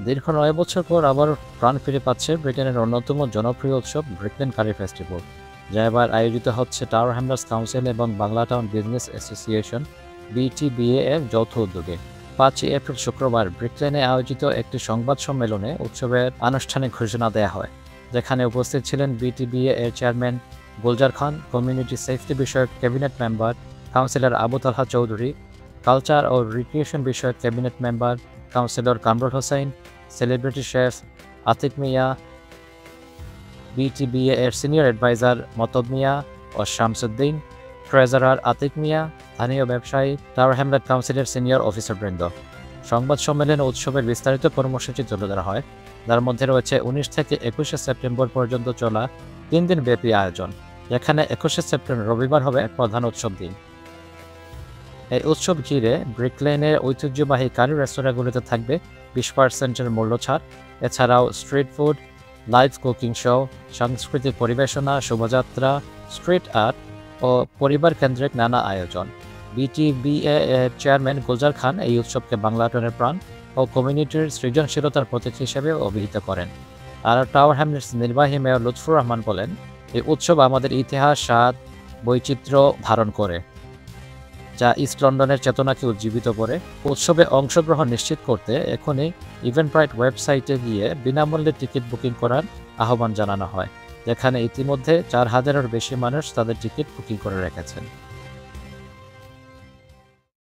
দীর্ঘ ৯ বছর পর আবার প্রাণ ফিরে পাচ্ছে ব্রিটেনের অন্যতম জনপ্রিয় উৎসব ব্রিকলেন কারি ফেস্টিভ্যাল, যা এবার আয়োজিত হচ্ছে টাওয়ার হ্যামলেটস কাউন্সিল এবং বাংলা টাউন বিজনেস অ্যাসোসিয়েশন বিটিবিএ এর যৌথ উদ্যোগে। ৫ই এপ্রিল শুক্রবার ব্রিকলেনে আয়োজিত একটি সংবাদ সম্মেলনে উৎসবের আনুষ্ঠানিক ঘোষণা দেওয়া হয়, যেখানে উপস্থিত ছিলেন বিটিবিএ এর chairman Gulzar Khan, community safety বিষয়ক cabinet member councillor Abu Talha Chowdhury, culture ও রিক্রিয়েশন বিষয়ক cabinet member councillor Kamrul Hossain, celebrity chef Atik Miah, BTBA এর সিনিয়র অ্যাডভাইজার মতব মিয়া ও শামসুদ্দিন, ট্রেজারার আতিক মিয়া, স্থানীয় ব্যবসায়ী, টাওয়ার হ্যামলেট কাউন্সিলের সিনিয়র অফিসারবৃন্দ। সংবাদ সম্মেলনে উৎসবের বিস্তারিত কর্মসূচি তুলে ধরা হয়, যার মধ্যে রয়েছে ১৯ থেকে ২১শে সেপ্টেম্বর পর্যন্ত চলা ৩ দিন ব্যাপী আয়োজন, যেখানে ২১শে সেপ্টেম্বর রবিবার হবে প্রধান উৎসব দিন। এই উৎসব ঘিরে ব্রিকলেনের ঐতিহ্যবাহী কারি রেস্তোরাঁগুলিতে থাকবে ২০% মূল্য ছাড়। এছাড়াও street food, live cooking show, সাংস্কৃতিক পরিবেশনা, শোভাযাত্রা, স্ট্রিট আর্ট ও পরিবার কেন্দ্রিক নানা আয়োজন। বিটিবিএ এর চেয়ারম্যান গুলজার খান এই উৎসবকে বাংলাটনের প্রাণ ও কমিউনিটির সৃজনশীলতার প্রতীক হিসেবে অভিহিত করেন। আর টাওয়ার হ্যামলেটস নির্বাহী মেয়র লুৎফুর রহমান বলেন, এই উৎসব আমাদের ইতিহাস, স্বাদ, বৈচিত্র্য ধারণ করে, যা ইস্ট লন্ডনের চেতনাকে উজ্জীবিত করে। উৎসবে অংশগ্রহণ নিশ্চিত করতে এখনই ইভেন্টব্রাইট ওয়েবসাইটে গিয়ে বিনামূল্যে টিকিট বুকিং করার আহ্বান জানানো হয়, যেখানে ইতিমধ্যে ৪,০০০-এর বেশি মানুষ তাদের টিকিট বুকিং করে রেখেছেন।